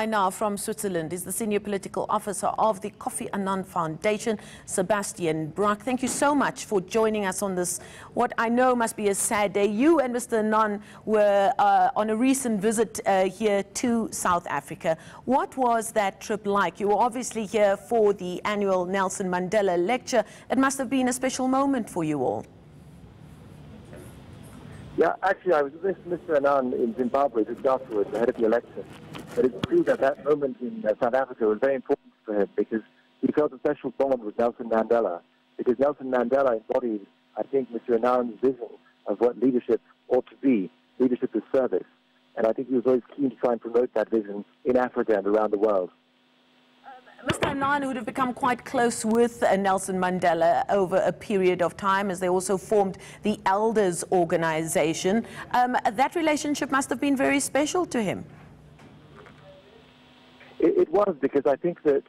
Now from Switzerland is the Senior Political Officer of the Kofi Annan Foundation, Sebastian. Brack, thank you so much for joining us on this, what I know must be a sad day. You and Mr. Annan were on a recent visit here to South Africa. What was that trip like? You were obviously here for the annual Nelson Mandela lecture. It must have been a special moment for you all. Yeah, actually, I was with Mr. Annan in Zimbabwe just afterwards, ahead of the election. But it's true that that moment in South Africa was very important for him because he felt a special bond with Nelson Mandela. Because Nelson Mandela embodied, I think, Mr. Annan's vision of what leadership ought to be. Leadership is service. And I think he was always keen to try and promote that vision in Africa and around the world. Mr. Annan would have become quite close with Nelson Mandela over a period of time as they also formed the Elders organization. That relationship must have been very special to him. It was, because I think that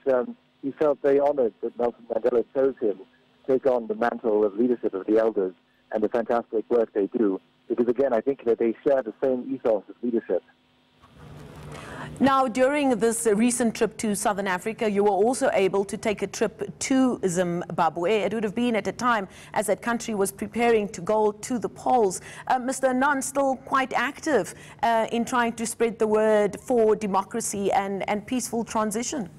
he felt very honored that Nelson Mandela chose him to take on the mantle of leadership of the Elders and the fantastic work they do. Because again, I think that they share the same ethos of leadership. Now, during this recent trip to Southern Africa, you were also able to take a trip to Zimbabwe. It would have been at a time as that country was preparing to go to the polls. Mr. Annan still quite active in trying to spread the word for democracy and peaceful transition.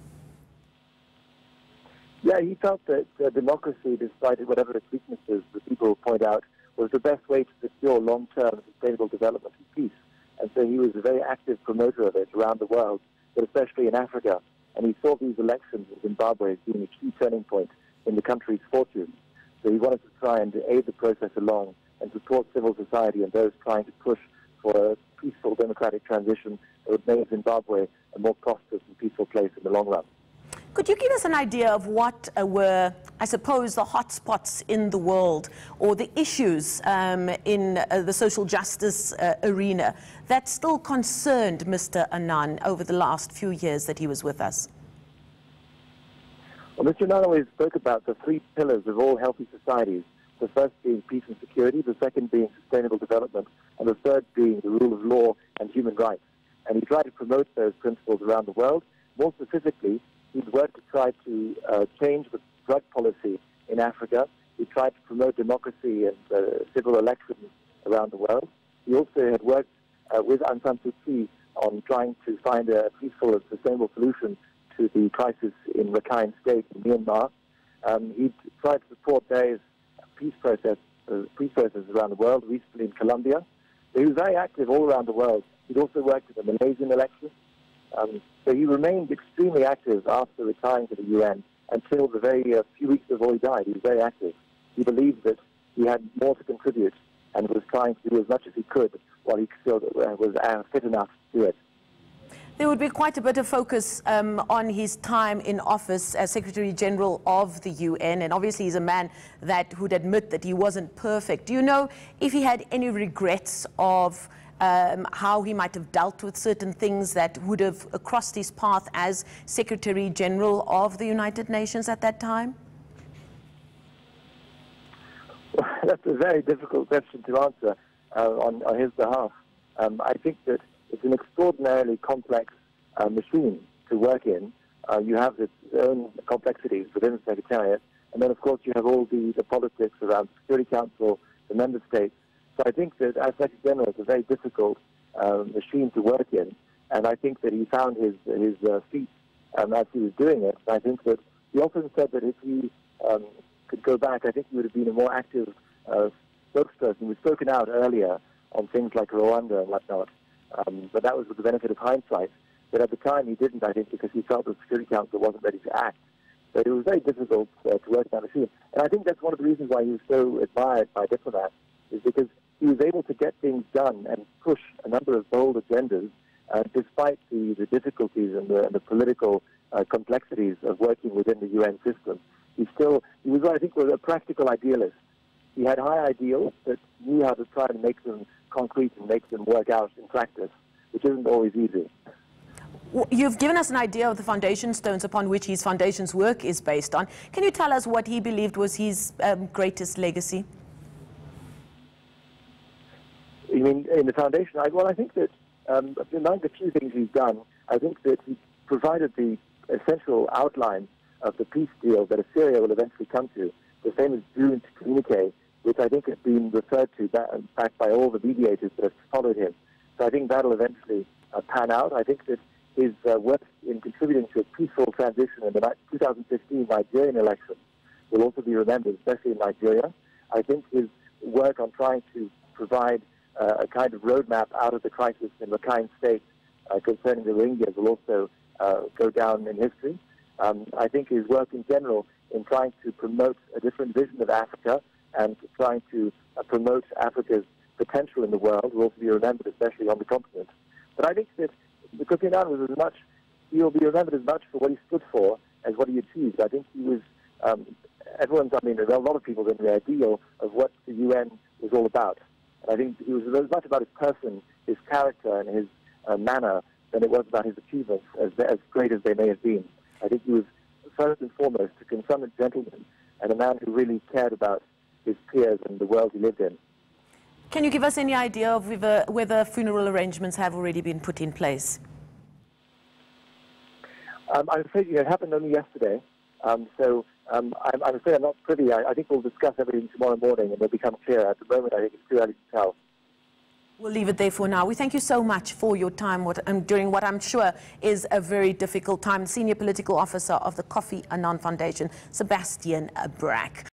Yeah, he felt that democracy, despite whatever its weaknesses the people point out, was the best way to secure long-term sustainable development and peace. And so he was a very active promoter of it around the world, but especially in Africa. And he saw these elections in Zimbabwe as being a key turning point in the country's fortunes. So he wanted to try and aid the process along and support civil society and those trying to push for a peaceful democratic transition that would make Zimbabwe a more prosperous and peaceful place in the long run. Could you give us an idea of what were, I suppose, the hotspots in the world or the issues in the social justice arena that still concerned Mr. Annan over the last few years that he was with us? Well, Mr. Annan always spoke about the three pillars of all healthy societies, the first being peace and security, the second being sustainable development, and the third being the rule of law and human rights. And he tried to promote those principles around the world. More specifically, he'd worked to try to change the drug policy in Africa. He tried to promote democracy and civil elections around the world. He also had worked with Aung San Suu Kyi on trying to find a peaceful and sustainable solution to the crisis in Rakhine State in Myanmar. He tried to support various peace processes around the world, recently in Colombia. So he was very active all around the world. He'd also worked in the Malaysian election. So he remained extremely active after retiring to the UN until the very few weeks before he died. He was very active. He believed that he had more to contribute and was trying to do as much as he could while he still was fit enough to do it. There would be quite a bit of focus on his time in office as Secretary General of the UN, and obviously he's a man that would admit that he wasn't perfect. Do you know if he had any regrets of how he might have dealt with certain things that would have crossed his path as Secretary General of the United Nations at that time? Well, that's a very difficult question to answer on his behalf. I think that it's an extraordinarily complex machine to work in. You have its own complexities within the Secretariat, and then, of course, you have all the politics around the Security Council, the member states. So I think that as Secretary General, it's a very difficult machine to work in, and I think that he found his feet as he was doing it. I think that he often said that if he could go back, I think he would have been a more active spokesperson. We've spoken out earlier on things like Rwanda and whatnot, but that was with the benefit of hindsight. But at the time he didn't, I think, because he felt the Security Council wasn't ready to act. So it was very difficult to work in that machine. And I think that's one of the reasons why he was so admired by diplomats, is because he was able to get things done and push a number of bold agendas despite the difficulties and the political complexities of working within the UN system. He was, I think, a practical idealist. He had high ideals, but knew how to try and make them concrete and make them work out in practice, which isn't always easy. You've given us an idea of the foundation stones upon which his foundation's work is based on. Can you tell us what he believed was his greatest legacy? You mean in the foundation? Well, I think that among the few things he's done, I think that he provided the essential outline of the peace deal that Syria will eventually come to, the famous June communique, which I think has been referred to back by all the mediators that have followed him. So I think that will eventually pan out. I think that his work in contributing to a peaceful transition in the 2015 Nigerian elections will also be remembered, especially in Nigeria. I think his work on trying to provide a kind of roadmap out of the crisis in Rakhine State concerning the Rohingyas will also go down in history. I think his work in general in trying to promote a different vision of Africa and trying to promote Africa's potential in the world will also be remembered, especially on the continent. But I think that Kofi Annan was he will be remembered as much for what he stood for as what he achieved. I think he was, there are a lot of people in the ideal of what the UN was all about. And I think he was as much about his person, his character, and his manner than it was about his achievements, as great as they may have been. I think he was first and foremost a consummate gentleman and a man who really cared about his peers and the world he lived in. Can you give us any idea of whether funeral arrangements have already been put in place? I'm afraid it happened only yesterday, I'm afraid I'm not privy. I think we'll discuss everything tomorrow morning and it'll become clear. At the moment, I think it's too early to tell. We'll leave it there for now. We thank you so much for your time during what I'm sure is a very difficult time. Senior Political Officer of the Kofi Annan Foundation, Sebastian Brack.